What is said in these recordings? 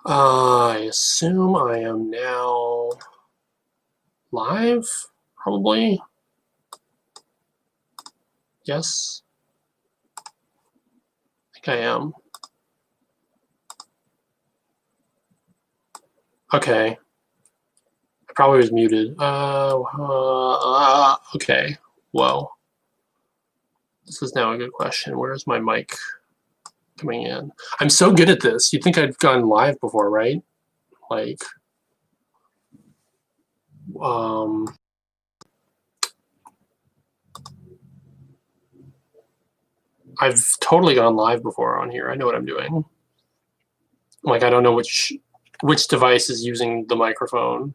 I assume I am now live, probably. Yes, I think I am. Okay. I probably was muted. Okay. Whoa. This is now a good question. Where's my mic coming in? I'm so good at this. You'd think I'd gone live before, right? Like, um, I've totally gone live before on here. I know what I'm doing. Like, I don't know which device is using the microphone.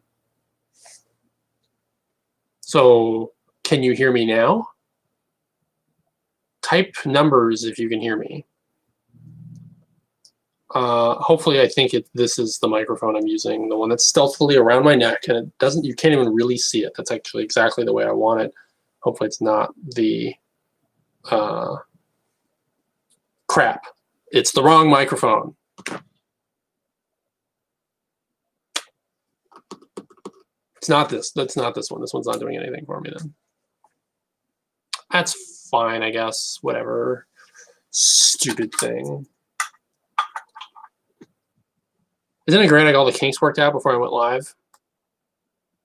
So, can you hear me now? Type numbers if you can hear me. Hopefully, I think this is the microphone I'm using, the one that's stealthily around my neck, and it doesn't. You can't even really see it. That's actually exactly the way I want it. Hopefully, it's not the crap. It's the wrong microphone. It's not this. That's not this one. This one's not doing anything for me then. That's fine, I guess. Whatever. Stupid thing. Isn't it great I got all the kinks worked out before I went live?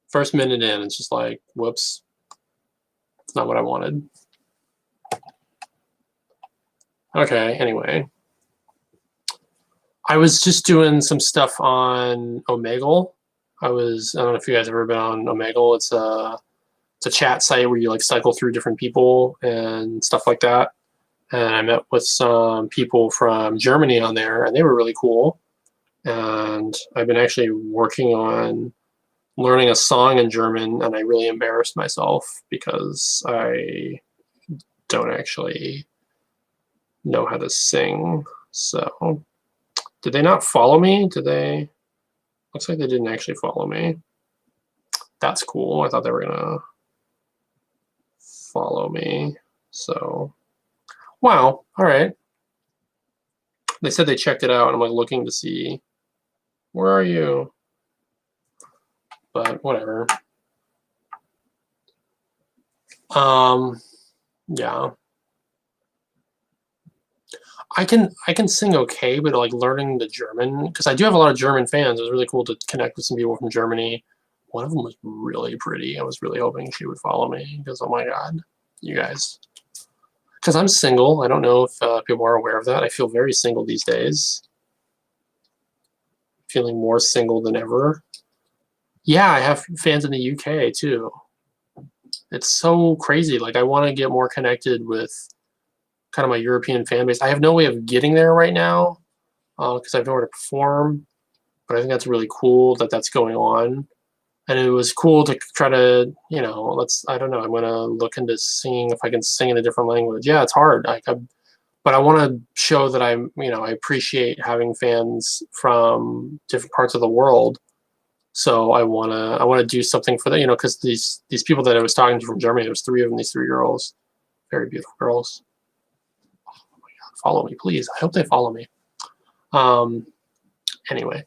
First minute in, it's just like, whoops. It's not what I wanted. Okay, anyway. I was just doing some stuff on Omegle. I don't know if you guys have ever been on Omegle. It's a chat site where you like cycle through different people and stuff like that. And I met with some people from Germany on there, and they were really cool. And I've been actually working on learning a song in German, and I really embarrassed myself because I don't actually know how to sing. So, did they not follow me? Did they? Looks like they didn't actually follow me. That's cool. I thought they were gonna follow me. So, wow. All right. They said they checked it out, and I'm like looking to see where are you? But whatever. Yeah. I can sing okay, but like learning the German, because I do have a lot of German fans. It was really cool to connect with some people from Germany. One of them was really pretty. I was really hoping she would follow me because, oh my God, you guys. Because I'm single. I don't know if people are aware of that. I feel very single these days. Feeling more single than ever. Yeah, I have fans in the UK too. It's so crazy. Like I want to get more connected with kind of my European fan base. I have no way of getting there right now because I have nowhere to perform. But I think that's really cool that that's going on. And it was cool to try to, I don't know, I'm going to look into seeing if I can sing in a different language. Yeah, it's hard. But I want to show that I appreciate having fans from different parts of the world. So I want to do something for that, because these people that I was talking to from Germany, there was three of them, these three girls, very beautiful girls. Oh my God, follow me, please. I hope they follow me. Anyway,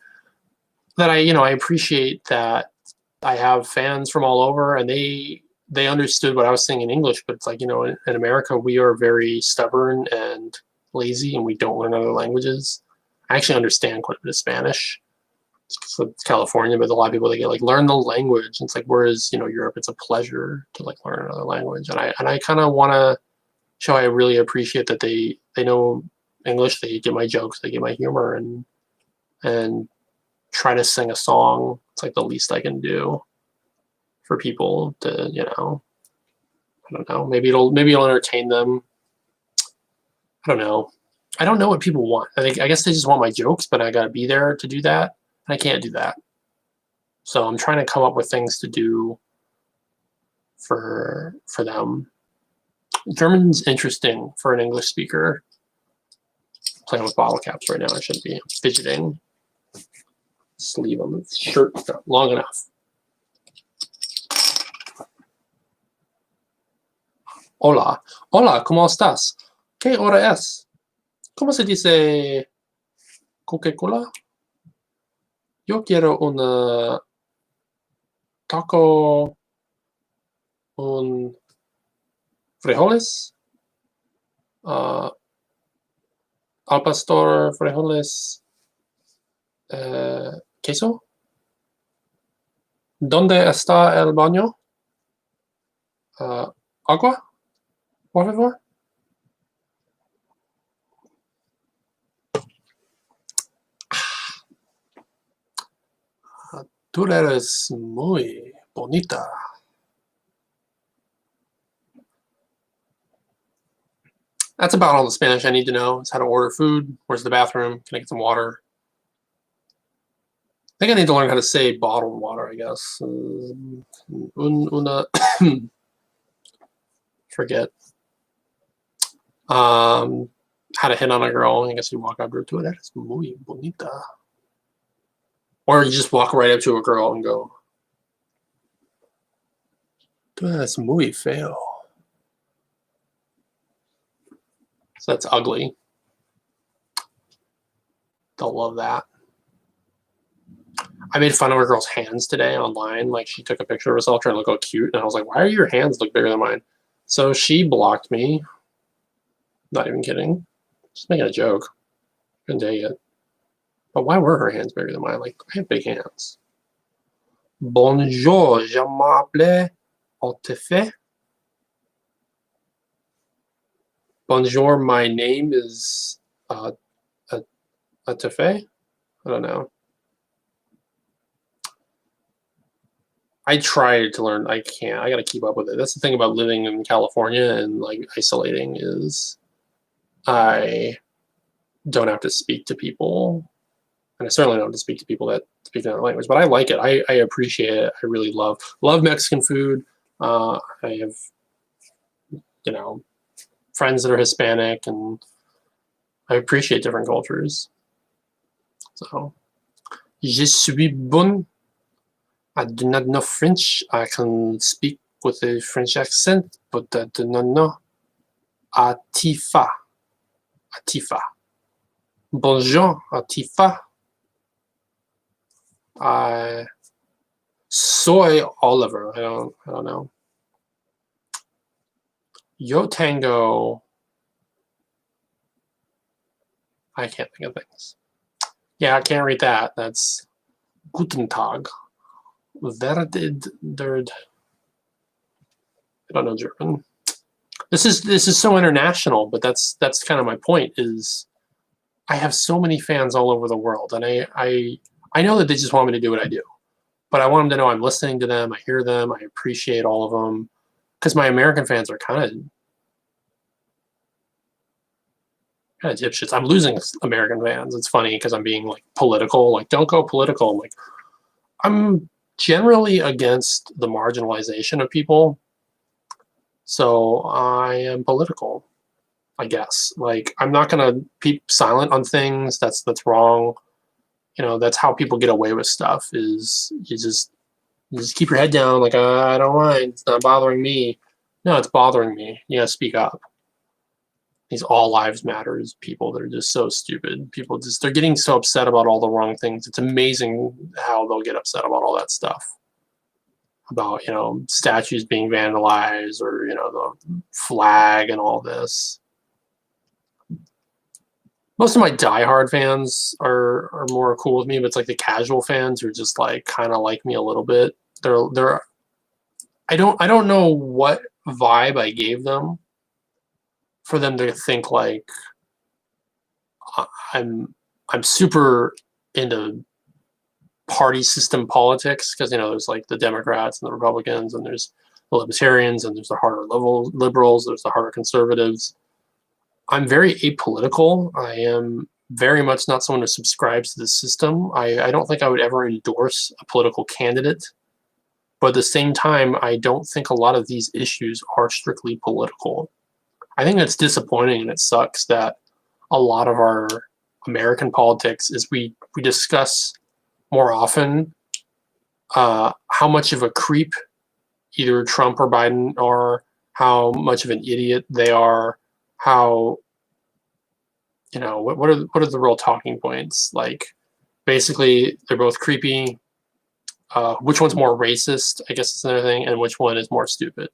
that I appreciate that I have fans from all over, and they understood what I was saying in English. But it's like, in America, we are very stubborn and lazy, and we don't learn other languages. I actually understand quite a bit of Spanish. It's California, but a lot of people, they get like learn the language. It's like, whereas Europe, it's a pleasure to like learn another language, and I kind of want to show I really appreciate that they know English, they get my jokes, they get my humor, and try to sing a song. It's like the least I can do for people to, I don't know. Maybe it'll entertain them. I don't know. I don't know what people want. I guess they just want my jokes, but I gotta be there to do that, and I can't do that. So I'm trying to come up with things to do for them. German's interesting for an English speaker. I'm playing with bottle caps right now. I shouldn't be fidgeting. Sleeve on the shirt not long enough. Hola, hola, ¿cómo estás? ¿Qué hora es? ¿Cómo se dice Coca-Cola? Yo quiero una taco, un frijoles, uh, al pastor, frijoles, queso. ¿Dónde está el baño? Agua, por favor. Tú eres muy bonita. That's about all the Spanish I need to know. Is how to order food. Where's the bathroom? Can I get some water? I think I need to learn how to say bottled water, I guess. Una forget. How to hit on a girl. I guess you walk up to her. Tú eres muy bonita. Or you just walk right up to a girl and go, tú eres muy feo. So that's ugly. They'll love that. I made fun of a girl's hands today online. Like, she took a picture of herself trying to look all cute, and I was like, why are your hands look bigger than mine? So she blocked me. Not even kidding. Just making a joke. Couldn't take it. But why were her hands bigger than mine? Like, I have big hands. Bonjour, je m'appelle Altefe. Bonjour, my name is Altefe. I don't know. I tried to learn. I can't. I got to keep up with it. That's the thing about living in California and like isolating is I don't have to speak to people, and I certainly don't have to speak to people that speak that language. But I like it. I appreciate it. I really love Mexican food. I have friends that are Hispanic, and I appreciate different cultures. So, je suis bon. I do not know French. I can speak with a French accent, but I do not know Atifa. Atifa. Bonjour, Atifa. I soy Oliver. I don't know. Yo Tango. I can't think of things. Yeah, I can't read that. That's Guten Tag. Verdid. I don't know German. This is so international, but that's kind of my point. Is I have so many fans all over the world, and I know that they just want me to do what I do, but I want them to know I'm listening to them, I hear them, I appreciate all of them, because my American fans are kind of dipshits. I'm losing American fans. It's funny because I'm being like political, like don't go political. I'm like, I'm generally against the marginalization of people, so I am political, I guess. Like, I'm not gonna keep silent on things that's wrong. That's how people get away with stuff. Is you just keep your head down. Like, I don't mind. It's not bothering me. No, it's bothering me. You gotta speak up. These all lives matters people that are just so stupid. People they're getting so upset about all the wrong things. It's amazing how they'll get upset about all that stuff. About statues being vandalized or the flag and all this. Most of my diehard fans are more cool with me, but it's like the casual fans who are just like kind of like me a little bit. They're I don't know what vibe I gave them for them to think like I'm super into party system politics, because there's like the Democrats and the Republicans, and there's the Libertarians, and there's the harder liberals, there's the harder conservatives. I'm very apolitical. I am very much not someone who subscribes to the system. I don't think I would ever endorse a political candidate. But at the same time, I don't think a lot of these issues are strictly political. I think that's disappointing, and it sucks that a lot of our American politics is we discuss more often how much of a creep either Trump or Biden are, how much of an idiot they are, how what are the real talking points? Like, basically they're both creepy. Which one's more racist, I guess is another thing, and which one is more stupid.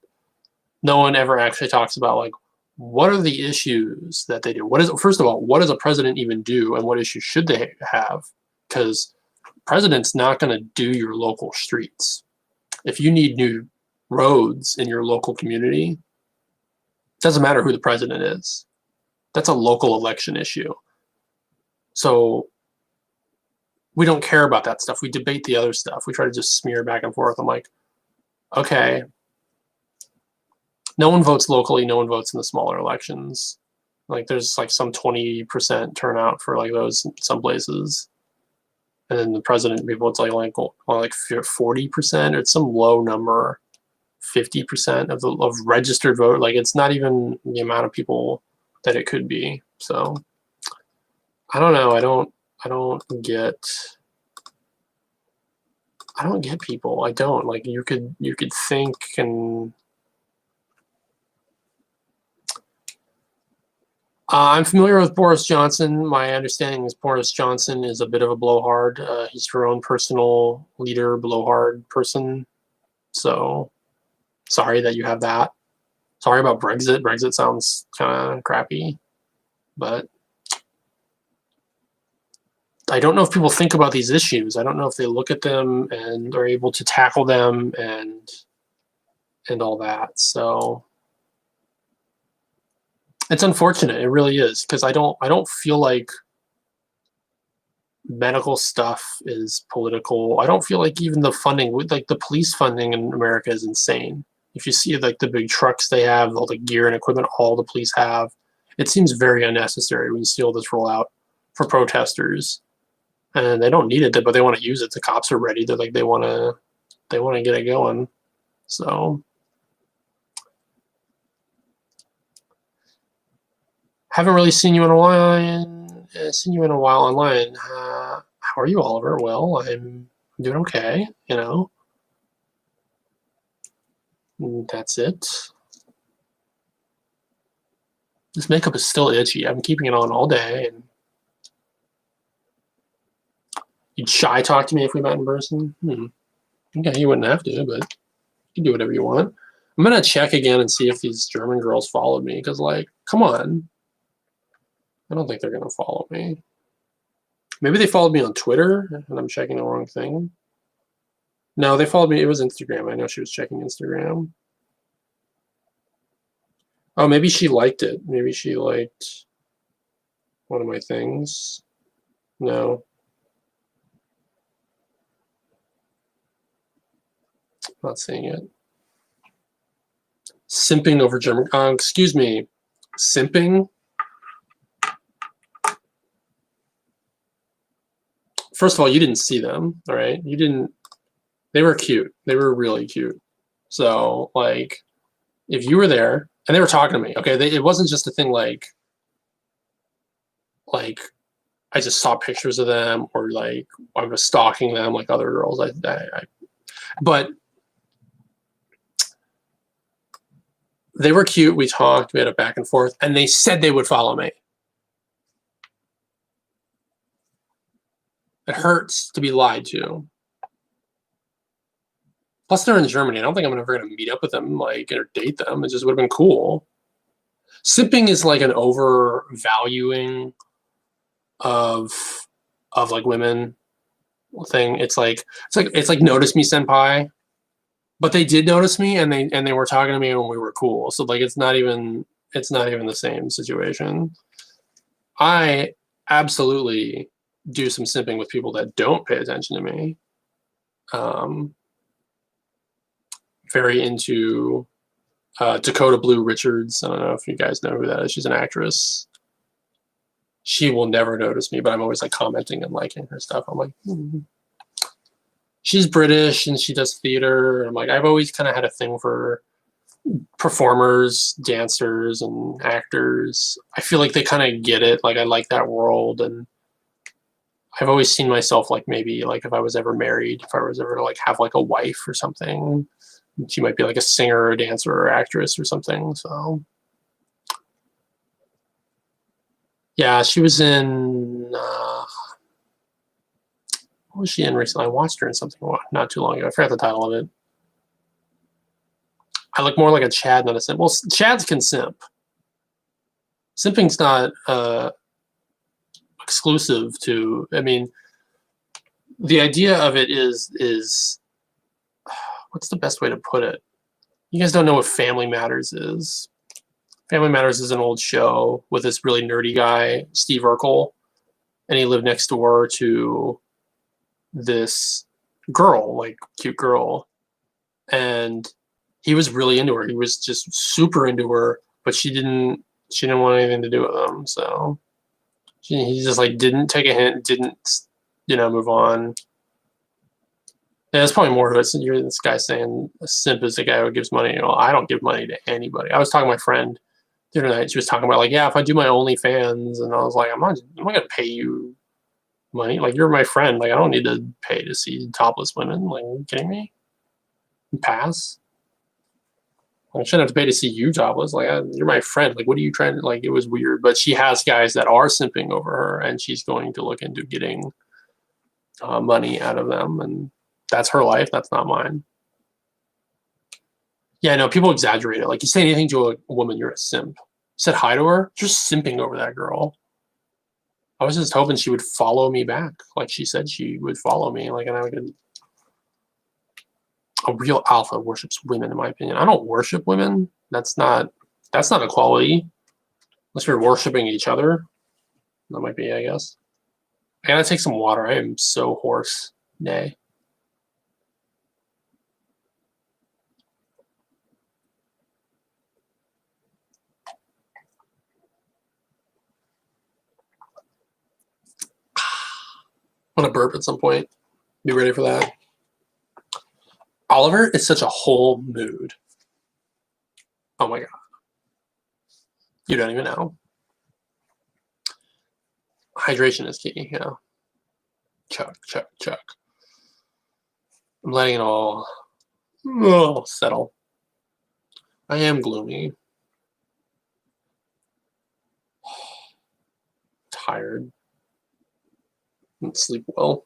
No one ever actually talks about like what are the issues that they do. First of all, what does a president even do, and what issues should they have? Because president's not going to do your local streets. If you need new roads in your local community, it doesn't matter who the president is. That's a local election issue. So we don't care about that stuff. We debate the other stuff. We try to just smear back and forth. I'm like, okay, no one votes locally. No one votes in the smaller elections. Like there's like some 20% turnout for like those some places. And then the president people it's like 40%, or it's some low number, 50% of registered vote. Like it's not even the amount of people that it could be. So I don't know. I don't get people. I don't like you could think and I'm familiar with Boris Johnson. My understanding is Boris Johnson is a bit of a blowhard. He's her own personal leader, blowhard person. So sorry that you have that. Sorry about Brexit. Brexit sounds kind of crappy, but I don't know if people think about these issues. I don't know if they look at them and are able to tackle them and all that. So it's unfortunate. It really is, because I don't feel like medical stuff is political. I don't feel like even the funding, like the police funding in America is insane. If you see like the big trucks they have, all the gear and equipment all the police have, it seems very unnecessary when you see all this rollout for protesters. And they don't need it, but they want to use it. The cops are ready. They're like they want to get it going. So haven't really seen you in a while online. How are you, Oliver? Well, I'm doing okay. You know, and that's it. This makeup is still itchy. I'm keeping it on all day. And you'd shy talk to me if we met in person? Okay, you wouldn't have to, but you can do whatever you want. I'm gonna check again and see if these German girls followed me, because like, come on. I don't think they're gonna follow me. Maybe they followed me on Twitter and I'm checking the wrong thing. No, they followed me. It was Instagram. I know she was checking Instagram. Oh, maybe she liked it. Maybe she liked one of my things. No. Not seeing it. Simping over German. Excuse me. Simping? First of all, you didn't see them, all right? You didn't. They were cute. They were really cute. So, like, if you were there, and they were talking to me, okay? It wasn't just a thing like I just saw pictures of them, or like I was stalking them like other girls. But they were cute. We talked. We had a back and forth, and they said they would follow me. It hurts to be lied to. Plus, they're in Germany. I don't think I'm ever going to meet up with them, like, or date them. It just would have been cool. Simping is like an overvaluing of like women thing. It's like notice me, senpai. But they did notice me, and they were talking to me when we were cool. So like, it's not even the same situation. I absolutely do some simping with people that don't pay attention to me. Very into Dakota Blue Richards. I don't know if you guys know who that is. She's an actress. She will never notice me, but I'm always like commenting and liking her stuff. I'm like, She's British and she does theater. I'm like, I've always kind of had a thing for performers, dancers, and actors. I feel like they kind of get it. Like, I like that world, and I've always seen myself like, maybe like if I was ever married, if I was ever to like have like a wife or something, she might be like a singer or a dancer or actress or something. So yeah, she was in What was she in recently? I watched her in something not too long ago. I forgot the title of it. I look more like a Chad, not a simp. Well, Chads can simp. Simping's not exclusive to. I mean, the idea of it is what's the best way to put it? You guys don't know what Family Matters is. Family Matters is an old show with this really nerdy guy, Steve Urkel, and he lived next door to this girl, like cute girl, and he was really into her. He was just super into her, but she didn't want anything to do with him. So he just like didn't take a hint, didn't move on. And that's probably more of it. You're this guy saying a simp is the guy who gives money. I don't give money to anybody. I was talking to my friend the other night. She was talking about like, yeah, if I do my OnlyFans, and I was like, I'm not gonna pay you money. Like, you're my friend. Like, I don't need to pay to see topless women. Like, are you kidding me? Pass. I shouldn't have to pay to see you topless. Like, you're my friend. Like, what are you trying to, like, it was weird. But she has guys that are simping over her, and she's going to look into getting money out of them. And that's her life. That's not mine. Yeah, no, people exaggerate it. Like, you say anything to a woman, you're a simp. Said hi to her, you're simping over that girl. I was just hoping she would follow me back. Like she said she would follow me. Like, and I would. A real alpha worships women, in my opinion. I don't worship women. That's not equality. Unless we're worshiping each other. That might be, I guess. I gotta take some water. I am so hoarse. Nay. I'm gonna burp at some point. Be ready for that. Oliver is such a whole mood. Oh my god. You don't even know. Hydration is key, yeah. Chuck. I'm letting it all settle. I am gloomy. Tired. Didn't sleep well.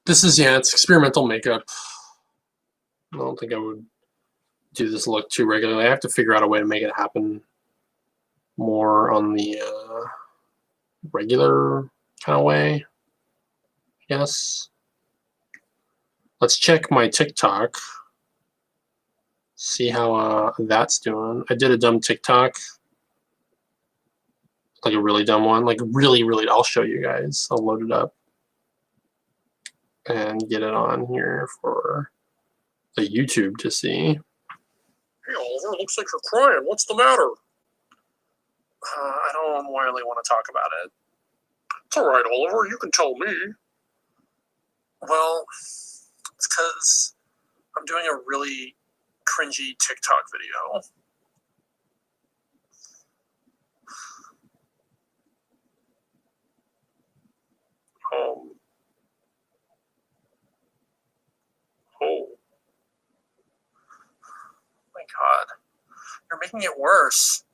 This is, it's experimental makeup. I don't think I would do this look too regularly. I have to figure out a way to make it happen more on the regular kind of way, I guess. Let's check my TikTok. See how that's doing. I did a dumb TikTok. Like a really dumb one. Like really, I'll show you guys. I'll load it up and get it on here for the YouTube to see. Hey, Oliver, looks like you're crying. What's the matter? I don't really want to talk about it. It's all right, Oliver. You can tell me. Well, it's because I'm doing a really cringy TikTok video. Oh my god. You're making it worse.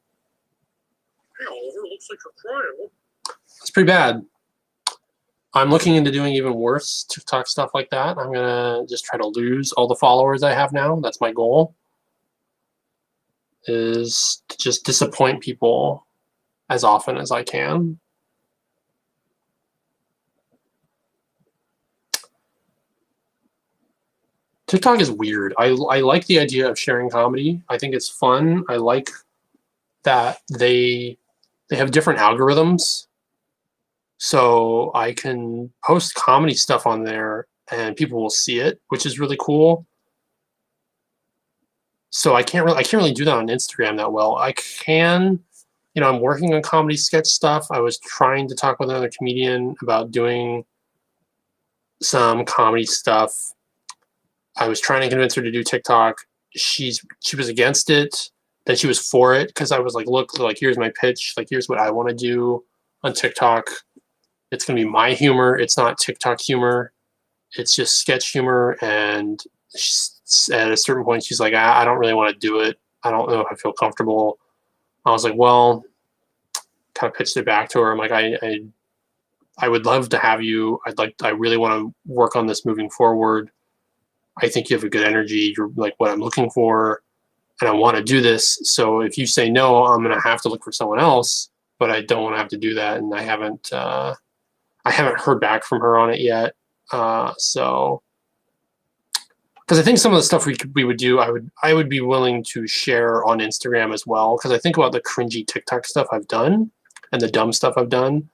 Hey, Oliver, looks like you're crying. That's pretty bad. I'm looking into doing even worse TikTok stuff like that. I'm going to just try to lose all the followers I have now. That's my goal. Is to just disappoint people as often as I can. TikTok is weird. I like the idea of sharing comedy. I think it's fun. I like that they have different algorithms. So I can post comedy stuff on there and people will see it, which is really cool. So I can't really do that on Instagram that well. I can, I'm working on comedy sketch stuff. I was trying to talk with another comedian about doing some comedy stuff. I was trying to convince her to do TikTok. She was against it. Then she was for it because I was like, look, like here's my pitch. Like here's what I want to do on TikTok. It's going to be my humor. It's not TikTok humor. It's just sketch humor. And at a certain point, she's like, I don't really want to do it. I don't know if I feel comfortable. I was like, well, kind of pitched it back to her. I'm like, I would love to have you. I really want to work on this moving forward. I think you have a good energy. You're like what I'm looking for, and I want to do this. So if you say no, I'm going to have to look for someone else, but I don't want to have to do that. And I haven't heard back from her on it yet. So, because I think some of the stuff we would do, I would be willing to share on Instagram as well. Because I think about the cringy TikTok stuff I've done and the dumb stuff I've done.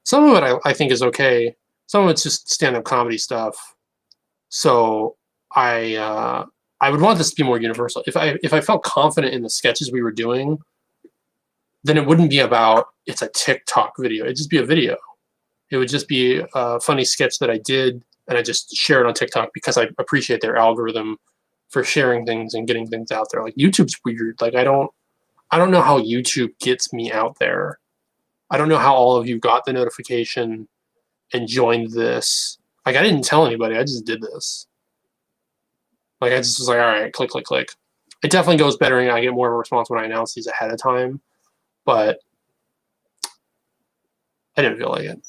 Some of it I think is okay. Some of it's just stand-up comedy stuff. So I would want this to be more universal. If I felt confident in the sketches we were doing, then it wouldn't be about it's a TikTok video. It'd just be a video. It would just be a funny sketch that I did, and I just share it on TikTok because I appreciate their algorithm for sharing things and getting things out there. Like YouTube's weird. Like I don't know how YouTube gets me out there. I don't know how all of you got the notification and joined this. Like I didn't tell anybody. I just did this. Like I just was like, all right, click, click, click. It definitely goes better, and I get more of a response when I announce these ahead of time. But I didn't feel like it.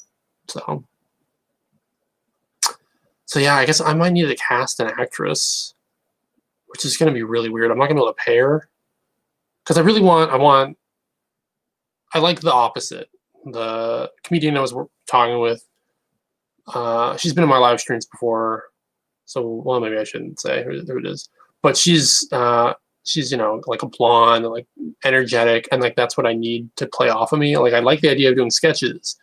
So yeah, I guess I might need to cast an actress, which is going to be really weird. I'm not going to be able to pay her because I like the opposite. The comedian I was talking with, she's been in my live streams before. So, well, maybe I shouldn't say who it is, but she's like a blonde, and like energetic, and like that's what I need to play off of me. Like I like the idea of doing sketches.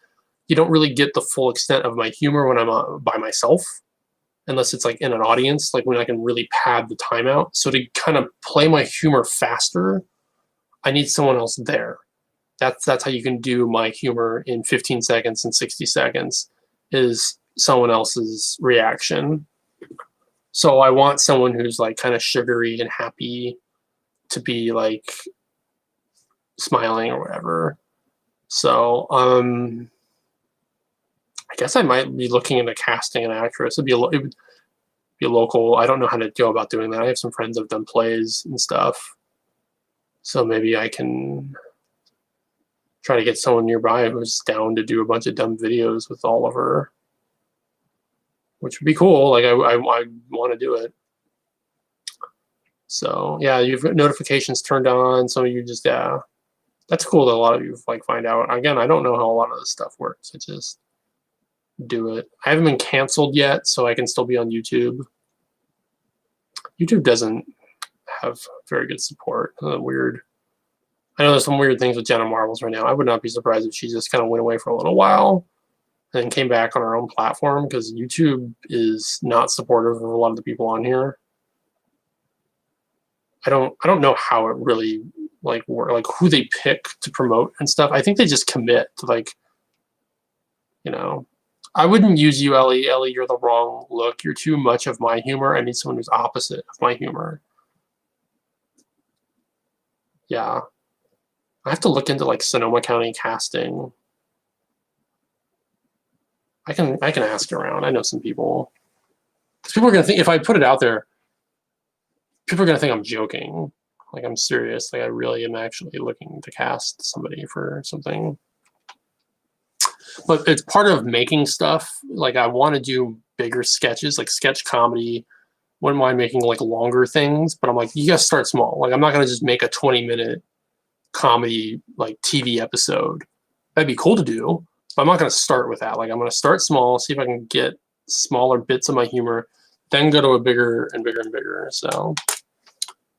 You don't really get the full extent of my humor when I'm by myself, unless it's like in an audience, like when I can really pad the time out. So to kind of play my humor faster, I need someone else there. That's how you can do my humor in 15 seconds and 60 seconds is someone else's reaction. So I want someone who's like kind of sugary and happy to be like smiling or whatever. So I guess I might be looking into casting an actress. It would be local. I don't know how to go about doing that. I have some friends who've done plays and stuff. So maybe I can try to get someone nearby who's down to do a bunch of dumb videos with Oliver, which would be cool. Like I want to do it. So yeah, you've got notifications turned on. So you just, yeah, that's cool that a lot of you like find out. Again, I don't know how a lot of this stuff works. I just do it. I haven't been canceled yet, so I can still be on YouTube. YouTube doesn't have very good support. Weird. I know there's some weird things with Jenna Marbles right now. I would not be surprised if she just kind of went away for a little while and then came back on her own platform, because YouTube is not supportive of a lot of the people on here. I don't know how it really like who they pick to promote and stuff. I think they just commit to like, I wouldn't use you, Ellie. Ellie, you're the wrong look. You're too much of my humor. I need someone who's opposite of my humor. Yeah. I have to look into like Sonoma County casting. I can ask around. I know some people. Because people are gonna think, if I put it out there, people are gonna think I'm joking. Like I'm serious. Like I really am actually looking to cast somebody for something. But it's part of making stuff. Like I want to do bigger sketches, like sketch comedy. Wouldn't mind making like longer things, but I'm like, you gotta start small. Like I'm not gonna just make a 20-minute comedy like TV episode. That'd be cool to do, but I'm not gonna start with that. Like I'm gonna start small, see if I can get smaller bits of my humor, then go to a bigger and bigger and bigger. So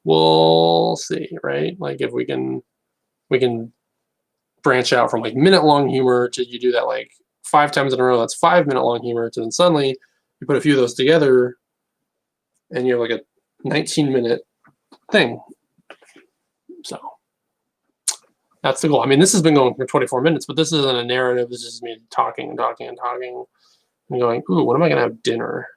we'll see, right? Like if we can branch out from like minute-long humor to you do that like 5 times in a row, that's 5-minute-long humor, to then suddenly you put a few of those together and you have like a 19-minute thing. So that's the goal. I mean, this has been going for 24 minutes, but this isn't a narrative. This is me talking and talking and talking and going, ooh, when am I going to have dinner?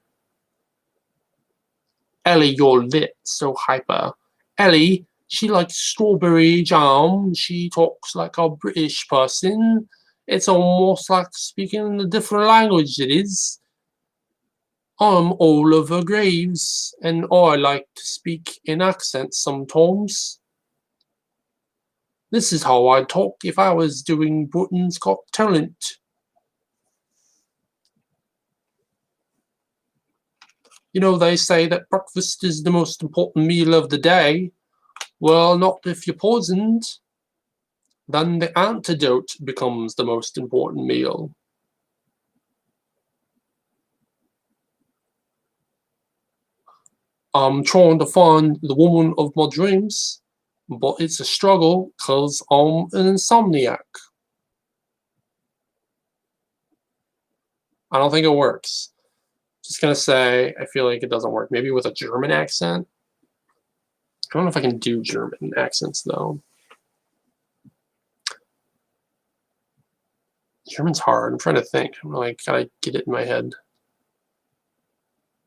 Ellie, you're lit, so hyper. Ellie, she likes strawberry jam. She talks like a British person. It's almost like speaking a different language, it is. I'm Oliver Graves, and I like to speak in accents sometimes. This is how I'd talk if I was doing Britain's Got Talent. You know, they say that breakfast is the most important meal of the day. Well, not if you're poisoned. Then the antidote becomes the most important meal. I'm trying to find the woman of my dreams, but it's a struggle because I'm an insomniac. I don't think it works. Just gonna say, I feel like it doesn't work. Maybe with a German accent. I don't know if I can do German accents though. German's hard. I'm trying to think. I'm like, gotta get it in my head.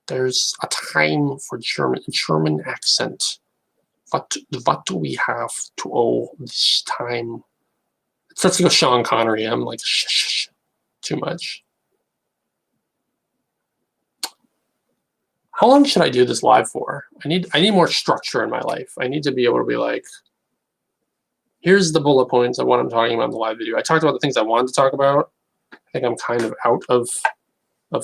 There's a time for German accent. What do we have to owe this time? It starts to go Sean Connery. I'm like, shh, too much. How long should I do this live for? I need more structure in my life. I need to be able to be like, here's the bullet points of what I'm talking about in the live video. I talked about the things I wanted to talk about. I think I'm kind of out of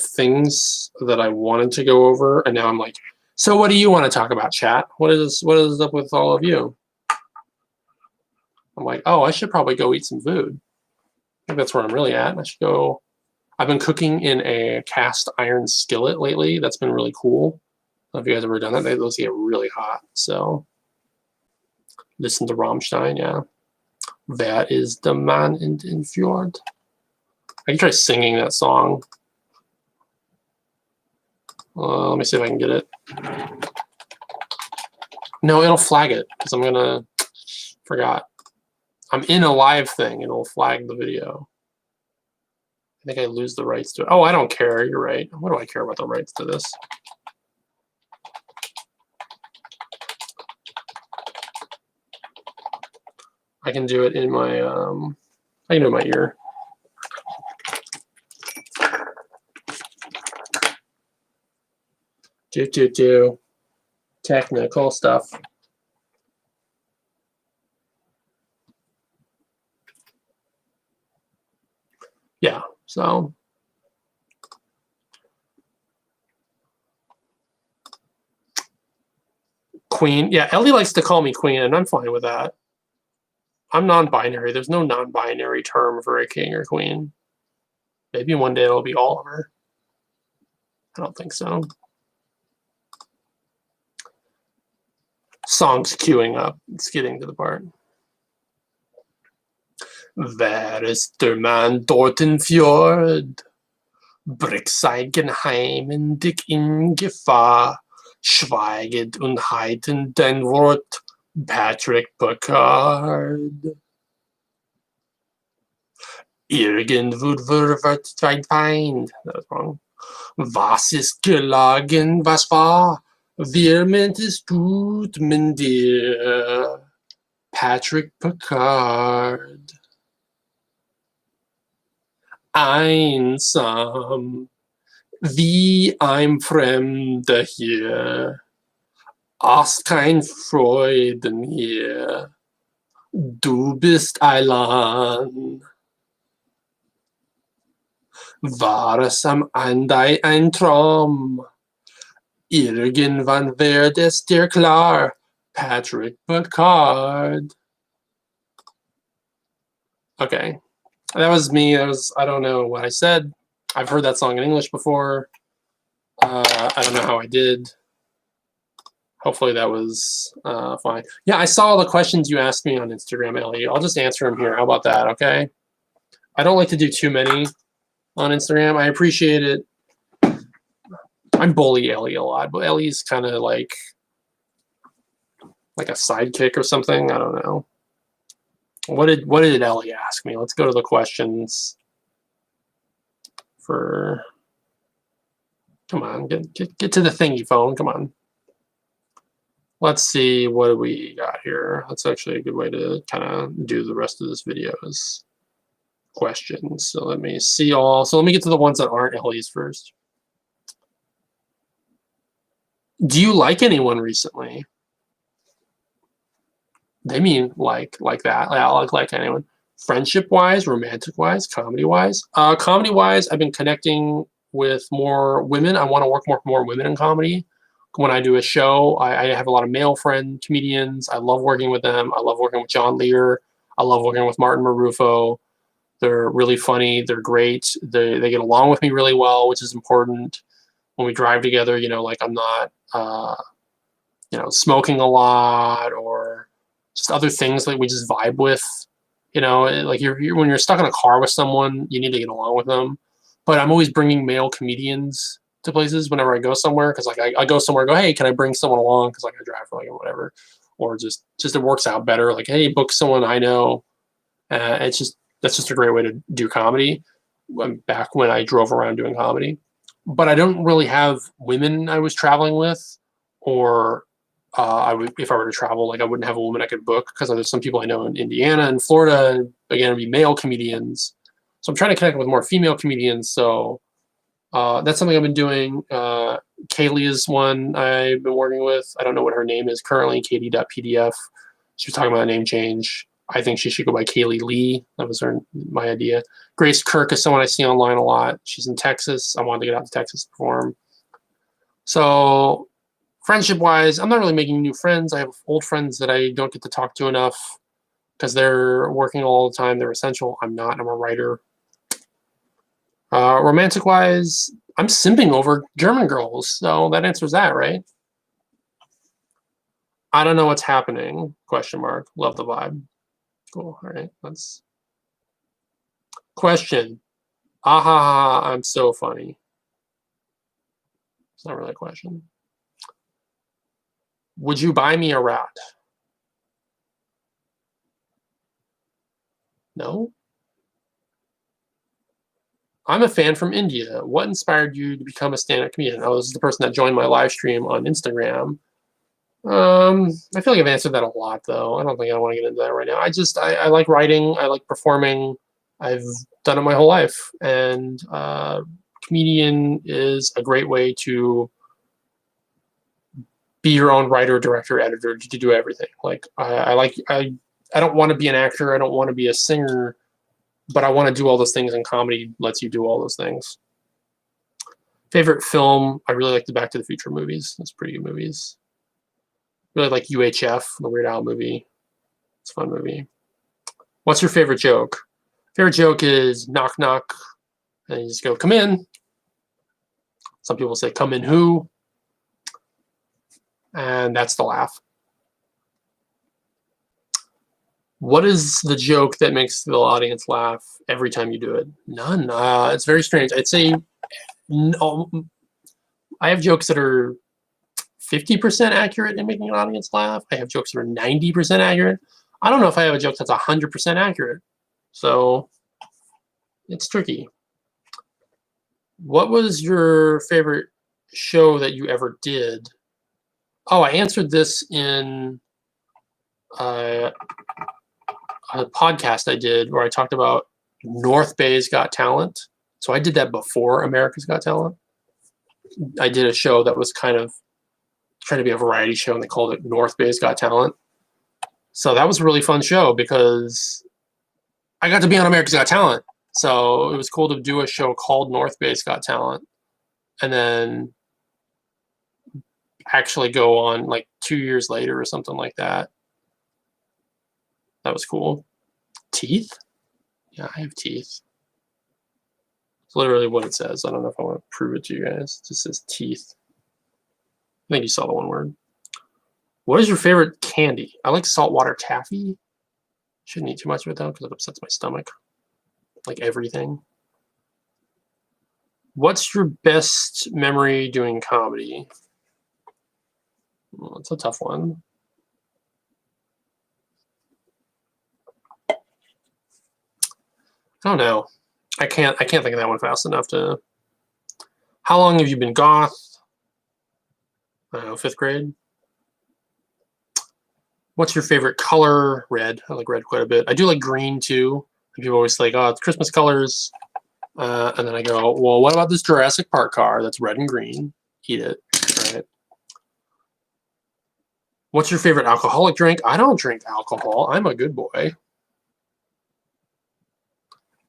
things that I wanted to go over, and now I'm like, so what do you want to talk about, chat? What is up with all of you? I'm like, oh, I should probably go eat some food. I think that's where I'm really at. I should go. I've been cooking in a cast iron skillet lately. That's been really cool. I don't know if you guys have ever done that. Those get really hot. So listen to Rammstein, yeah. That is the man in Fjord. I can try singing that song. Let me see if I can get it. No, it'll flag it because I'm gonna. Forgot. I'm in a live thing. It'll flag the video. I think I lose the rights to it. Oh, I don't care. You're right. What do I care about the rights to this? I can do it in my I can do it in my ear. Do technical stuff. Yeah, so Queen. Yeah, Ellie likes to call me Queen, and I'm fine with that. I'm non-binary. There's no non-binary term for a king or queen. Maybe one day it'll be Oliver. I don't think so. Song's queuing up. It's getting to the part. Wer ist der Mann dort in Fjord? Brickside geheimen dick in Gefahr. Schweiget und heiten dein Wort, Patrick Picard. Irgendwo wird dein Feind. That was wrong. Was ist gelagen, was war? Wer meint es gut mit dir? Patrick Picard. Einsam, wie ein Fremder hier. Hast kein Freuden hier. Du bist allein. War es am Ende ein Traum? Irgendwann wird es dir klar. Patrick Picard. Okay. That was me. That was, I don't know what I said. I've heard that song in English before. I don't know how I did. Hopefully that was fine. Yeah, I saw the questions you asked me on Instagram, Ellie. I'll just answer them here. How about that, okay? I don't like to do too many on Instagram. I appreciate it. I bully Ellie a lot, but Ellie's kind of like a sidekick or something. I don't know. What did Ellie ask me? Let's go to the questions for. Come on, get to the thingy phone. Come on. Let's see what do we got here. That's actually a good way to kind of do the rest of this video is questions. So let me see all. So let me get to the ones that aren't Ellie's first. Do you like anyone recently? They mean like that. I like anyone. Friendship wise, romantic wise, comedy wise. Comedy wise, I've been connecting with more women. I want to work more with more women in comedy. When I do a show, I have a lot of male friend comedians. I love working with them. I love working with John Lear. I love working with Martin Marufo. They're really funny. They're great. They get along with me really well, which is important. When we drive together, like I'm not, smoking a lot or just other things like we just vibe with. Like when you're stuck in a car with someone, you need to get along with them. But I'm always bringing male comedians to places whenever I go somewhere, because like I go somewhere and go, hey, can I bring someone along, because like I drive for like whatever, or just it works out better, like, hey, book someone I know. That's just a great way to do comedy. Back when I drove around doing comedy, but I don't really have women I was traveling with, or if I were to travel, like I wouldn't have a woman I could book, because there's some people I know in Indiana and Florida, and again, it'd be male comedians. So I'm trying to connect with more female comedians. So that's something I've been doing. Kaylee is one I've been working with. I don't know what her name is currently, Katie.pdf. She was talking about a name change. I think she should go by Kaylee Lee. That was my idea. Grace Kirk is someone I see online a lot. She's in Texas. I wanted to get out to Texas to perform. So friendship-wise, I'm not really making new friends. I have old friends that I don't get to talk to enough because they're working all the time. They're essential. I'm not. I'm a writer. Romantic-wise, I'm simping over German girls, so that answers that, right? I don't know what's happening, question mark. Love the vibe. Cool, all right, let's... Question. Aha, I'm so funny. It's not really a question. Would you buy me a rat? No? I'm a fan from India. What inspired you to become a stand-up comedian? Oh, this is the person that joined my live stream on Instagram. I feel like I've answered that a lot, though. I don't think I want to get into that right now. I like writing. I like performing. I've done it my whole life. And comedian is a great way to be your own writer, director, editor, to do everything. Like, I don't want to be an actor. I don't want to be a singer. But I want to do all those things, and comedy lets you do all those things. Favorite film? I really like the Back to the Future movies. That's pretty good movies. Really like UHF, the Weird Al movie. It's a fun movie. What's your favorite joke? Favorite joke is knock knock, and you just go, come in. Some people say, come in who? And that's the laugh. What is the joke that makes the audience laugh every time you do it? None. It's very strange. I'd say no. I have jokes that are 50% accurate in making an audience laugh. I have jokes that are 90% accurate. I don't know if I have a joke that's 100% accurate. So it's tricky. What was your favorite show that you ever did? Oh, I answered this in a podcast I did where I talked about North Bay's Got Talent. So I did that before America's Got Talent. I did a show that was kind of trying to be a variety show, and they called it North Bay's Got Talent. So that was a really fun show because I got to be on America's Got Talent. So it was cool to do a show called North Bay's Got Talent and then actually go on like 2 years later or something like that. That was cool. Teeth? Yeah, I have teeth. It's literally what it says. I don't know if I want to prove it to you guys. It just says teeth. I think you saw the one word. What is your favorite candy? I like saltwater taffy. Shouldn't eat too much of it though, because it upsets my stomach. Like everything. What's your best memory doing comedy? Well, it's a tough one. I don't know. I can't think of that one fast enough to. How long have you been goth? I don't know, 5th grade. What's your favorite color? Red. I like red quite a bit. I do like green too. People always like, oh, it's Christmas colors. And then I go, well, what about this Jurassic Park car that's red and green? Eat it. All right. What's your favorite alcoholic drink? I don't drink alcohol. I'm a good boy.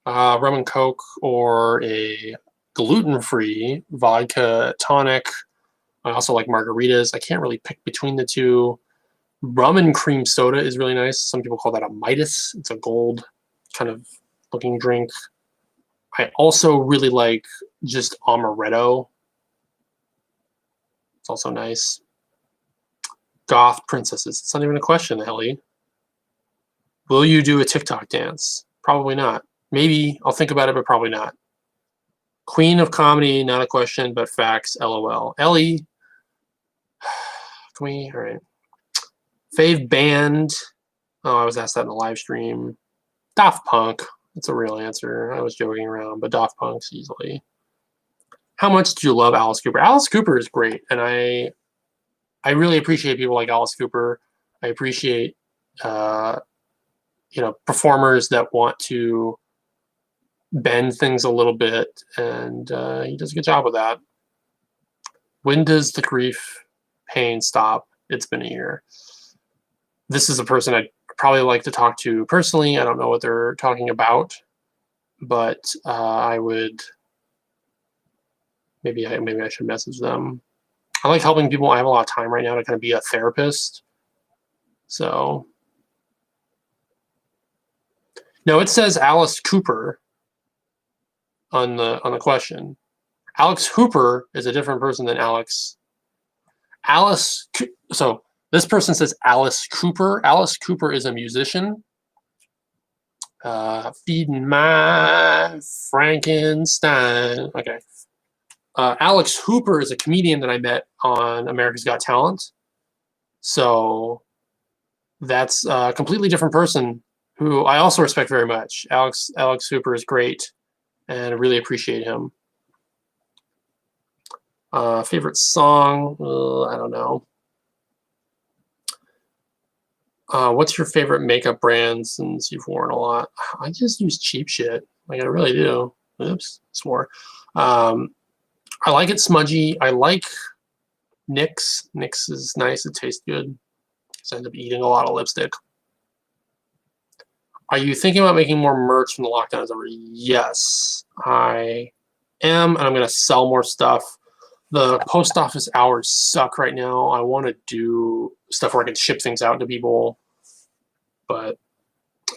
Rum and Coke or a gluten-free vodka tonic. I also like margaritas. I can't really pick between the two. Rum and cream soda is really nice. Some people call that a Midas. It's a gold kind of looking drink. I also really like just amaretto. It's also nice. Goth princesses. It's not even a question, Ellie. Will you do a TikTok dance? Probably not. Maybe. I'll think about it, but probably not. Queen of comedy, not a question, but facts, LOL. Ellie, can we? All right. Fave band. Oh, I was asked that in the live stream. Daft Punk. That's a real answer. I was joking around, but Daft Punk's easily. How much do you love Alice Cooper? Alice Cooper is great, and I really appreciate people like Alice Cooper. I appreciate performers that want to bend things a little bit, and he does a good job with that. When does the grief pain stop? It's been a year. This is a person I'd probably like to talk to personally. I don't know what they're talking about, but I would maybe I should message them. I like helping people. I have a lot of time right now to kind of be a therapist. So no, it says Alice Cooper on the question. Alex Hooper is a different person than Alex. So this person says Alice Cooper. Alice Cooper is a musician. Feeding my Frankenstein. Okay. Alex Hooper is a comedian that I met on America's Got Talent. So that's a completely different person who I also respect very much. Alex Hooper is great, and I really appreciate him. Favorite song? I don't know. What's your favorite makeup brand since you've worn a lot? I just use cheap shit. Like I really do. Oops, swore. I like it smudgy. I like NYX. NYX is nice. It tastes good. So I end up eating a lot of lipstick. Are you thinking about making more merch from the lockdown is over? Yes, I am, and I'm going to sell more stuff. The post office hours suck right now. I want to do stuff where I can ship things out to people, but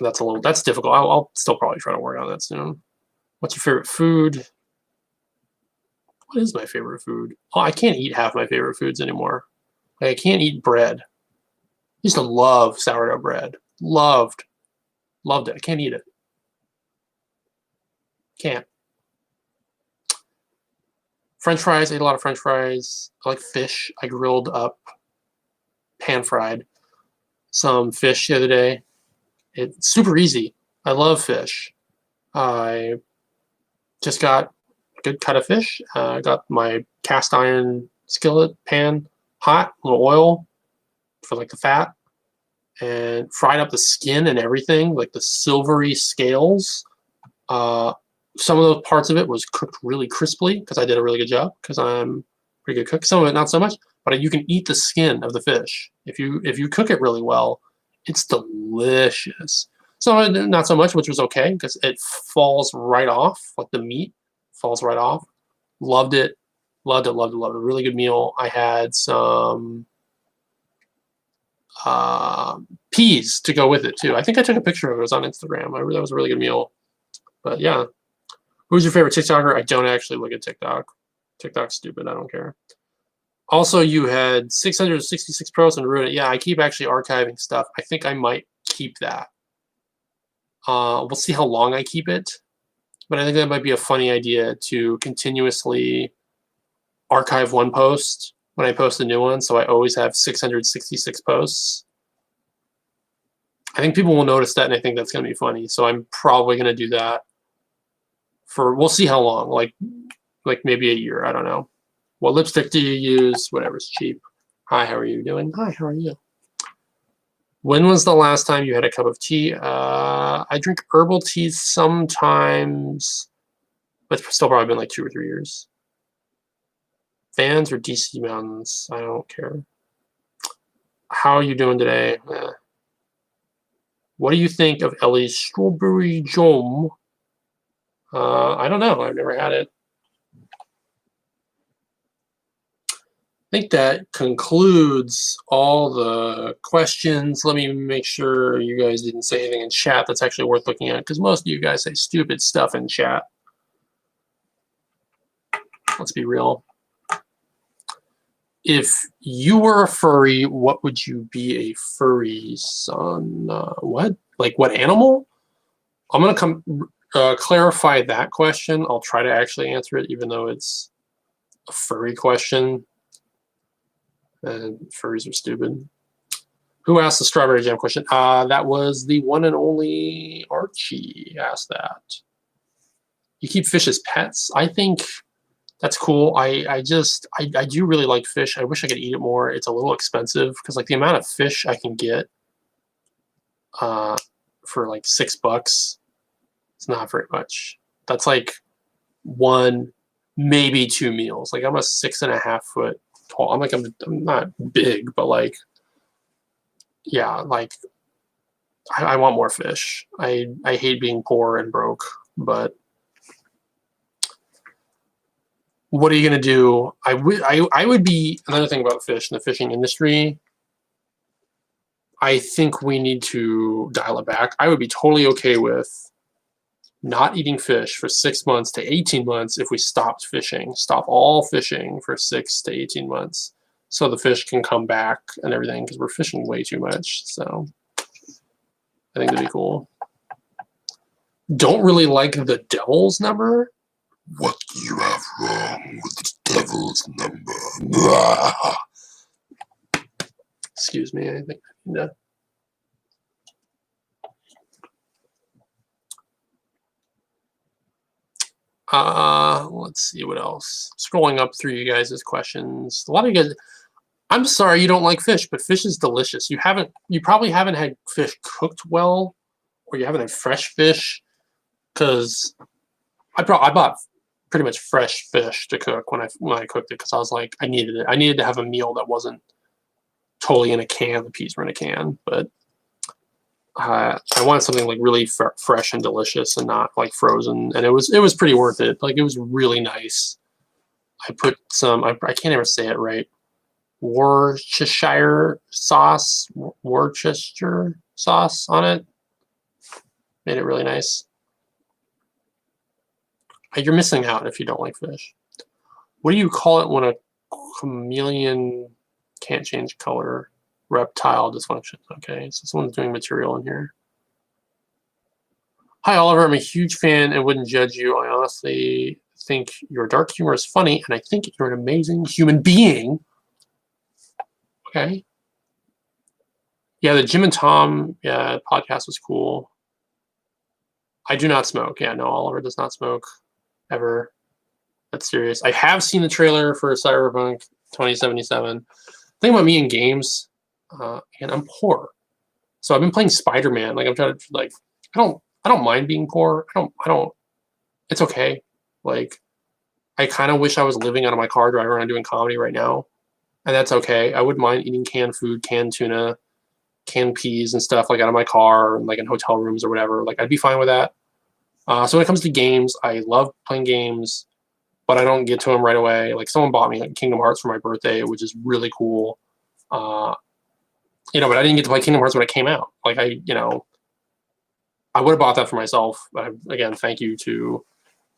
that's difficult. I'll still probably try to work on that soon. What's your favorite food? What is my favorite food? Oh, I can't eat half my favorite foods anymore. Like, I can't eat bread. I used to love sourdough bread. Loved it. I can't eat it. Can't. French fries. I ate a lot of French fries. I like fish. I grilled up, pan fried some fish the other day. It's super easy. I love fish. I just got a good cut of fish. I got my cast iron skillet pan hot, a little oil for like the fat, and fried up the skin and everything, like the silvery scales. Some of those parts of it was cooked really crisply because I did a really good job because I'm a pretty good cook. Some of it not so much, but you can eat the skin of the fish if you cook it really well. It's delicious. Some of it not so much, which was okay because it falls right off, like the meat falls right off. Loved it. Loved it. Really good meal. I had some peas to go with it too. I think I took a picture of it. It was on Instagram. That was a really good meal. But yeah. Who's your favorite TikToker? I don't actually look at TikTok. TikTok's stupid. I don't care. Also, you had 666 posts and ruined it. Yeah, I keep actually archiving stuff. I think I might keep that. We'll see how long I keep it. But I think that might be a funny idea to continuously archive one post when I post a new one. So I always have 666 posts. I think people will notice that, and I think that's going to be funny. So I'm probably going to do that. We'll see how long, like maybe a year. I don't know. What lipstick do you use? Whatever's cheap. Hi, how are you doing? Hi, how are you? When was the last time you had a cup of tea? I drink herbal teas sometimes, but it's still probably been like 2 or 3 years. Fans or DC Mountains? I don't care. How are you doing today? What do you think of Ellie's strawberry jam? I don't know. I've never had it. think that concludes all the questions. Let me make sure you guys didn't say anything in chat that's actually worth looking at, because most of you guys say stupid stuff in chat. Let's be real. If you were a furry, what would you be a furry son? What? Like what animal? I'm going to clarify that question. I'll try to actually answer it, even though it's a furry question. And furries are stupid. Who asked the strawberry jam question? That was the one and only Archie asked that. You keep fish as pets? I think that's cool. I do really like fish. I wish I could eat it more. It's a little expensive because like the amount of fish I can get for like $6, it's not very much. That's like 1, maybe 2 meals. Like I'm a 6.5 foot tall. I'm not big, but like, yeah, like I want more fish. I hate being poor and broke, but what are you gonna do? I would be another thing about fish in the fishing industry. I think we need to dial it back. I would be totally okay with not eating fish for 6 months to 18 months if we stopped fishing, stop all fishing for 6 to 18 months, so the fish can come back and everything, because we're fishing way too much. So I think that'd be cool. Don't really like the devil's number. What do you have wrong with the devil's number? Excuse me, I think I need to. Let's see what else. Scrolling up through you guys' questions. A lot of you guys, I'm sorry you don't like fish, but fish is delicious. You probably haven't had fish cooked well, or you haven't had fresh fish, because I bought pretty much fresh fish to cook when I cooked it, because I was like, I needed it. I needed to have a meal that wasn't totally in a can. The peas were in a can, but I wanted something like really fresh and delicious, and not like frozen. And it was pretty worth it. Like it was really nice. I put some. I can't ever say it right. Worcestershire sauce on it. Made it really nice. You're missing out if you don't like fish. What do you call it when a chameleon can't change color? Reptile dysfunction. Okay, so someone's doing material in here. Hi, Oliver. I'm a huge fan and wouldn't judge you. I honestly think your dark humor is funny, and I think you're an amazing human being. Okay. Yeah, the Jim and Tom podcast was cool. I do not smoke. Yeah, no, Oliver does not smoke. Ever. That's serious. I have seen the trailer for Cyberpunk 2077. Thing about me in games, and I'm poor, so I've been playing Spider-Man. Like I'm trying to like, I don't mind being poor. I don't. It's okay. Like, I kind of wish I was living out of my car, driving around doing comedy right now, and that's okay. I wouldn't mind eating canned food, canned tuna, canned peas and stuff like out of my car, and like in hotel rooms or whatever. Like I'd be fine with that. So when it comes to games, I love playing games, but I don't get to them right away. Like someone bought me like Kingdom Hearts for my birthday, which is really cool. But I didn't get to play Kingdom Hearts when it came out. Like I would have bought that for myself. Again, thank you to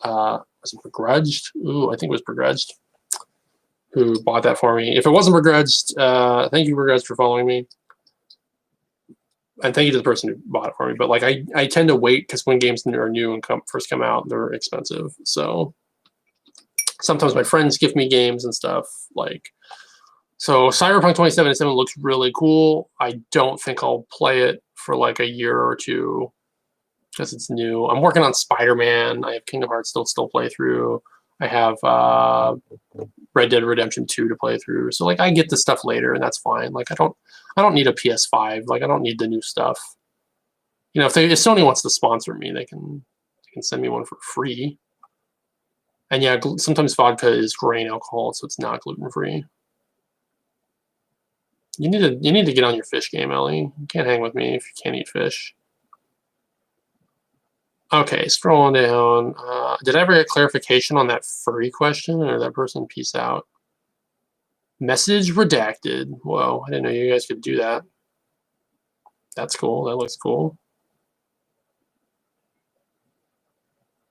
was it Begrudged? Ooh, I think it was Begrudged who bought that for me. If it wasn't Begrudged, thank you, Begrudged, for following me. And thank you to the person who bought it for me. But like I tend to wait, because when games are new and first come out, they're expensive. So sometimes my friends gift me games and stuff. Like, so Cyberpunk 2077 looks really cool. I don't think I'll play it for like a year or two, because it's new. I'm working on Spider-Man. I have Kingdom Hearts still play through. I have Red Dead Redemption 2 to play through. So like I get this stuff later, and that's fine. Like I don't need a PS5. Like I don't need the new stuff. If Sony wants to sponsor me, they can send me one for free. And yeah, sometimes vodka is grain alcohol, so it's not gluten-free. You need to get on your fish game, Ellie. You can't hang with me if you can't eat fish. Okay, scrolling down. Did I ever get clarification on that furry question, or that person peace out? Message redacted. Whoa, I didn't know you guys could do that. That's cool. That looks cool.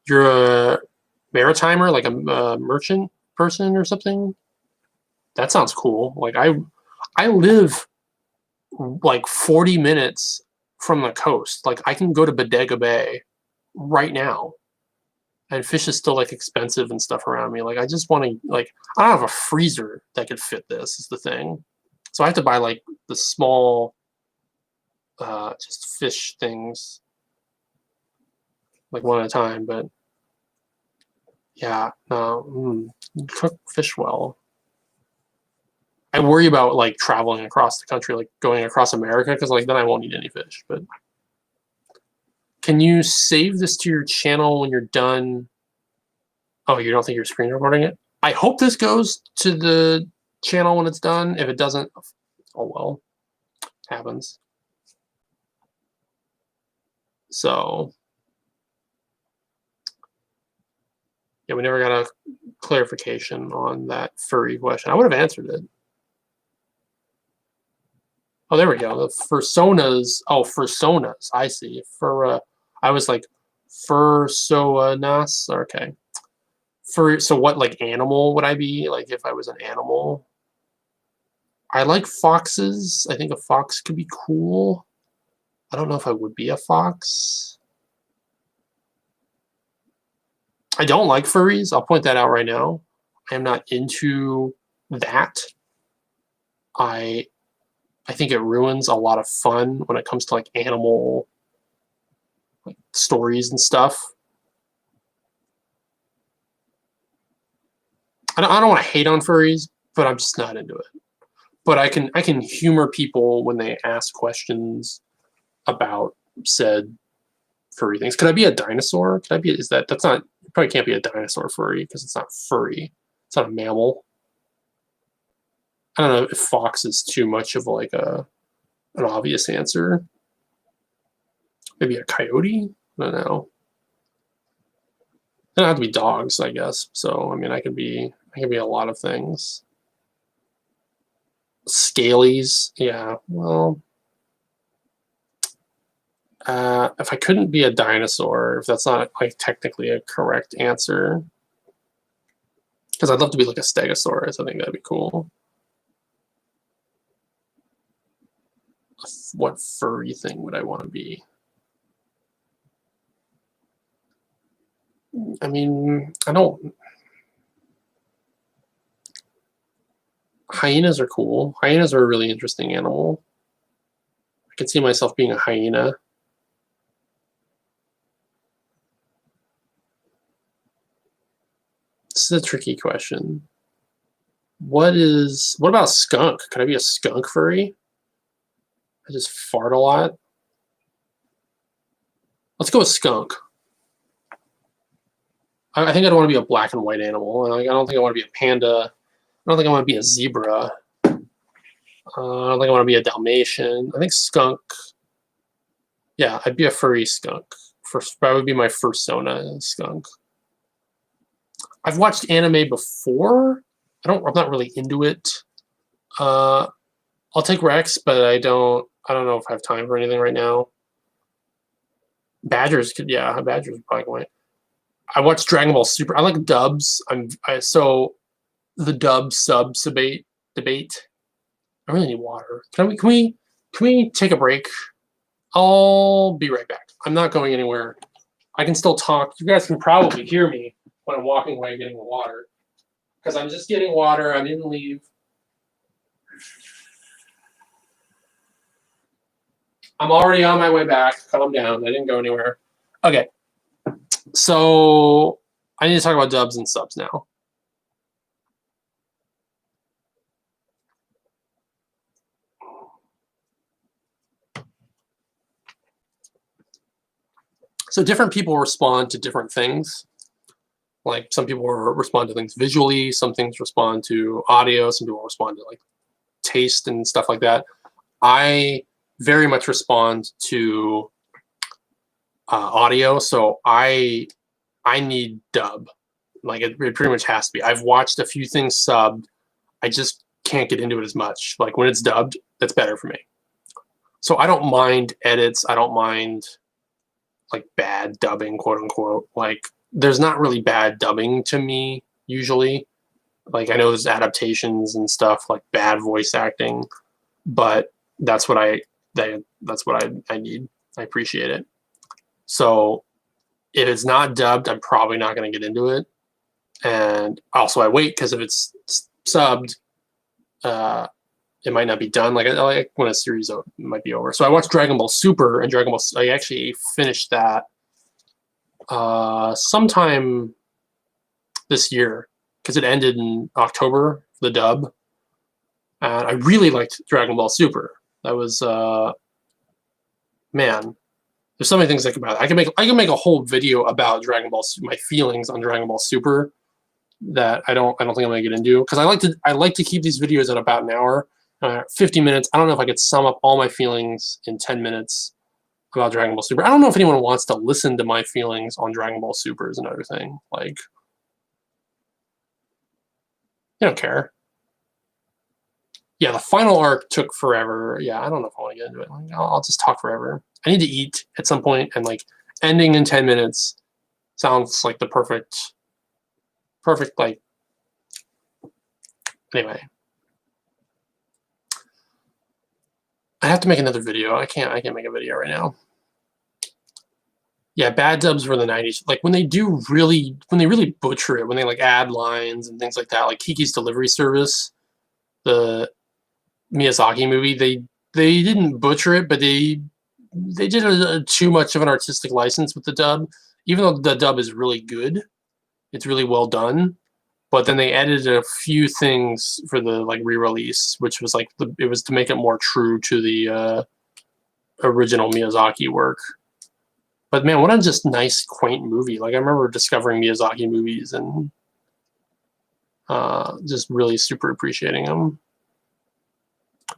You're a maritimer, like a merchant person or something? That sounds cool. Like I live like 40 minutes from the coast. Like I can go to Bodega Bay right now. And fish is still like expensive and stuff around me. Like I just want to like I don't have a freezer that could fit this is the thing. So I have to buy like the small just fish things like one at a time, but yeah, no, cook fish well. I worry about like traveling across the country, like going across America, because like then I won't eat any fish. But can you save this to your channel when you're done? Oh, you don't think you're screen recording it? I hope this goes to the channel when it's done. If it doesn't, oh well, happens. So yeah, we never got a clarification on that furry question. I would have answered it. Oh, there we go. The fursonas. Oh, fursonas. I see. I was like, fursonas. Okay. So what, like, animal would I be? Like, if I was an animal? I like foxes. I think a fox could be cool. I don't know if I would be a fox. I don't like furries. I'll point that out right now. I am not into that. I think it ruins a lot of fun when it comes to like animal like stories and stuff. I don't want to hate on furries, but I'm just not into it. But I can humor people when they ask questions about said furry things. Could I be a dinosaur? Could I be? That's not? You probably can't be a dinosaur furry because it's not furry. It's not a mammal. I don't know if fox is too much of like an obvious answer. Maybe a coyote? I don't know. They don't have to be dogs, I guess. So I mean, I can be a lot of things. Scalies, yeah. Well, if I couldn't be a dinosaur, if that's not like technically a correct answer, because I'd love to be like a stegosaurus. I think that'd be cool. What furry thing would I want to be? I mean, I don't. Hyenas are cool. Hyenas are a really interesting animal. I can see myself being a hyena. This is a tricky question. What about skunk? Could I be a skunk furry? I just fart a lot. Let's go with skunk. I think I'd want to be a black and white animal. I don't think I want to be a panda. I don't think I want to be a zebra. I don't think I want to be a Dalmatian. I think skunk. Yeah, I'd be a furry skunk. That would be my fursona skunk. I've watched anime before. I'm not really into it. I'll take Rex, but I don't know if I have time for anything right now. Badgers Badgers probably going. I watched Dragon Ball Super. I like dubs. So the dub sub debate. I really need water. Can we take a break? I'll be right back. I'm not going anywhere. I can still talk. You guys can probably hear me when I'm walking away getting the water. Because I'm just getting water. I didn't leave. I'm already on my way back. Calm down. I didn't go anywhere. Okay. So I need to talk about dubs and subs now. So different people respond to different things. Like some people respond to things visually, some things respond to audio, some people respond to like taste and stuff like that. I very much respond to audio, so I need dub. Like it pretty much has to be. I've watched a few things subbed. I just can't get into it as much. Like when it's dubbed, that's better for me. So I don't mind edits. I don't mind like bad dubbing, quote unquote. Like there's not really bad dubbing to me usually. Like I know there's adaptations and stuff like bad voice acting, but that's what that's what I need. I appreciate it. So if it's not dubbed, I'm probably not going to get into it. And also I wait because if it's subbed, it might not be done. Like when a series might be over. So I watched Dragon Ball Super and Dragon Ball. I actually finished that sometime this year because it ended in October, the dub. And I really liked Dragon Ball Super. That was man. There's so many things I can about it. I can make a whole video about Dragon Ball, my feelings on Dragon Ball Super that I don't think I'm gonna get into because I like to keep these videos at about an hour, 50 minutes. I don't know if I could sum up all my feelings in 10 minutes about Dragon Ball Super. I don't know if anyone wants to listen to my feelings on Dragon Ball Super is another thing. Like, I don't care. Yeah, the final arc took forever. Yeah, I don't know if I want to get into it. Like, I'll just talk forever. I need to eat at some point, and like ending in 10 minutes sounds like the perfect like. Anyway, I have to make another video. I can't make a video right now. Yeah, bad dubs were the 90s. Like when they really butcher it, when they like add lines and things like that, like Kiki's Delivery Service, the Miyazaki movie, they didn't butcher it, but they did too much of an artistic license with the dub. Even though the dub is really good, it's really well done. But then they edited a few things for the like re-release, which was like it was to make it more true to the original Miyazaki work. But man, what a just nice, quaint movie! Like I remember discovering Miyazaki movies and just really super appreciating them.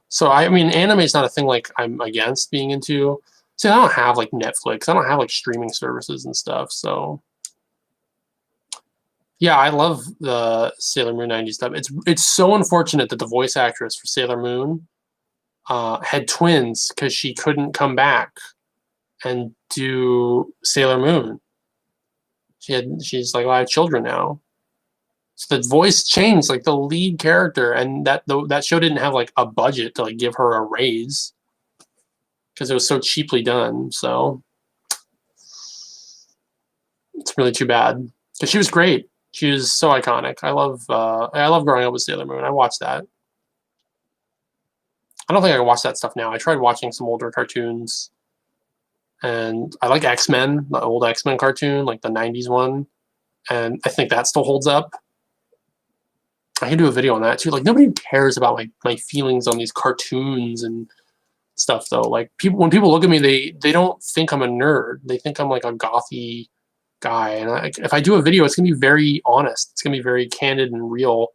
So I mean, anime is not a thing like I'm against being into. See, I don't have like Netflix. I don't have like streaming services and stuff. So yeah, I love the Sailor Moon 90s stuff. It's so unfortunate that the voice actress for Sailor Moon had twins because she couldn't come back and do Sailor Moon. She's like, well, I have children now. So the voice changed, like the lead character, and that show didn't have like a budget to like give her a raise because it was so cheaply done. So it's really too bad because she was great. She was so iconic. I love growing up with Sailor Moon. I watched that. I don't think I can watch that stuff now. I tried watching some older cartoons, and I like X-Men, the old X-Men cartoon, like the 90s one, and I think that still holds up. I can do a video on that too. Like nobody cares about my feelings on these cartoons and stuff though. Like when people look at me, they don't think I'm a nerd. They think I'm like a gothy guy. And if I do a video, it's gonna be very honest. It's gonna be very candid and real.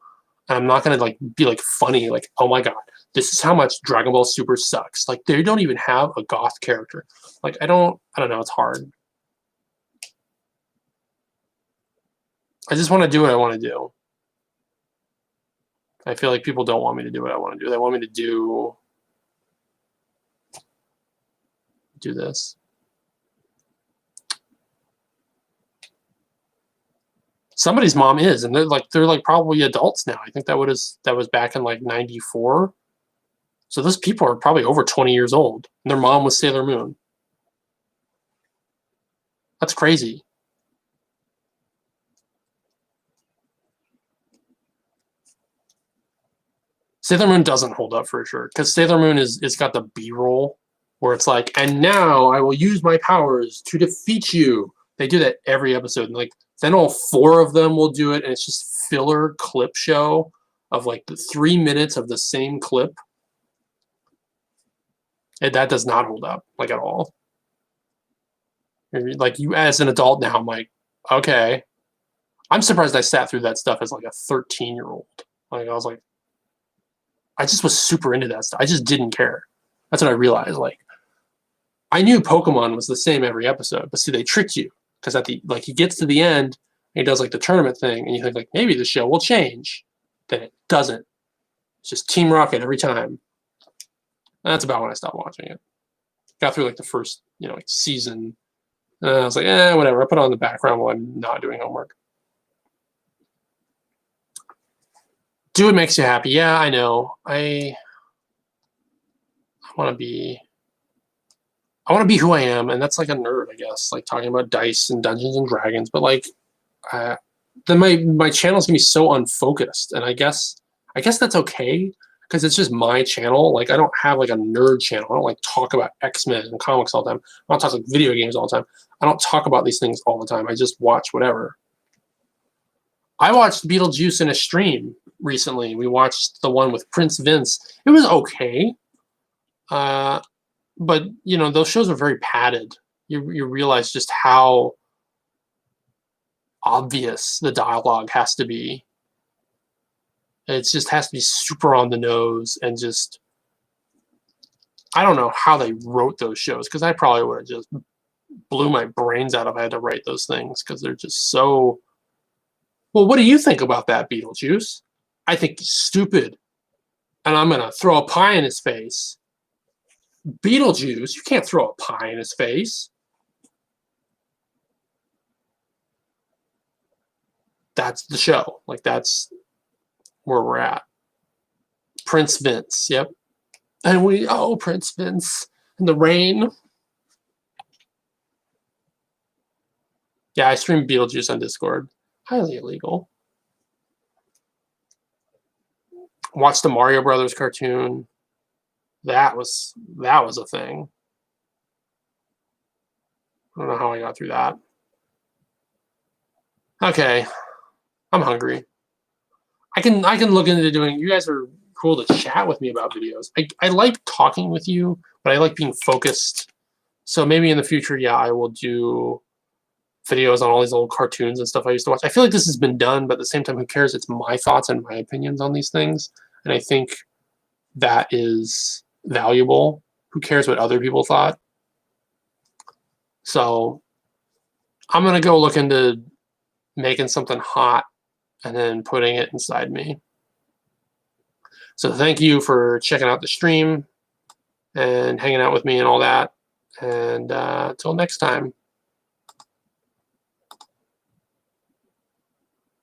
And I'm not gonna like be like funny. Like, oh my god, this is how much Dragon Ball Super sucks. Like they don't even have a goth character. Like I don't know. It's hard. I just want to do what I want to do. I feel like people don't want me to do what I want to do. They want me to do this. Somebody's mom is, and they're like probably adults now. I think that was back in like 94. So those people are probably over 20 years old, and their mom was Sailor Moon. That's crazy. Sailor Moon doesn't hold up for sure because Sailor Moon it's got the B-roll where it's like, and now I will use my powers to defeat you. They do that every episode, and like then all 4 of them will do it, and it's just filler clip show of like the 3 minutes of the same clip. And that does not hold up like at all. Like you as an adult now, I'm like, okay. I'm surprised I sat through that stuff as like a 13-year-old. Like I was like, I just was super into that stuff. I just didn't care. That's what I realized. Like, I knew Pokemon was the same every episode, but see, they tricked you because he gets to the end and he does like the tournament thing, and you think like maybe the show will change. Then it doesn't. It's just Team Rocket every time. That's about when I stopped watching it. Got through like the first, like season. And I was like, whatever. I put it on the background while I'm not doing homework. Do what makes you happy. Yeah, I know. I want to be who I am, and that's like a nerd, I guess, like talking about dice and Dungeons and Dragons. But like, then my channel's gonna be so unfocused, and I guess that's okay because it's just my channel. Like, I don't have like a nerd channel. I don't like talk about X-Men and comics all the time. I don't talk like video games all the time. I don't talk about these things all the time. I just watch whatever. I watched Beetlejuice in a stream recently. We watched the one with Prince Vince. It was okay. But those shows are very padded. You realize just how obvious the dialogue has to be. It just has to be super on the nose, and just, I don't know how they wrote those shows, because I probably would have just blew my brains out if I had to write those things, because they're just so. Well, what do you think about that, Beetlejuice? I think he's stupid, and I'm gonna throw a pie in his face. Beetlejuice, you can't throw a pie in his face. That's the show. Like, that's where we're at. Prince Vince, yep. And Prince Vince in the rain. Yeah, I streamed Beetlejuice on Discord. Highly illegal. Watched the Mario Brothers cartoon. That was a thing. I don't know how I got through that. Okay, I'm hungry. I can look into doing. You guys are cool to chat with me about videos. I like talking with you, but I like being focused. So maybe in the future, yeah, I will do videos on all these old cartoons and stuff I used to watch. I feel like this has been done, but at the same time, who cares? It's my thoughts and my opinions on these things, and I think that is valuable. Who cares what other people thought? So I'm gonna go look into making something hot and then putting it inside me. So thank you for checking out the stream and hanging out with me and all that. And until next time.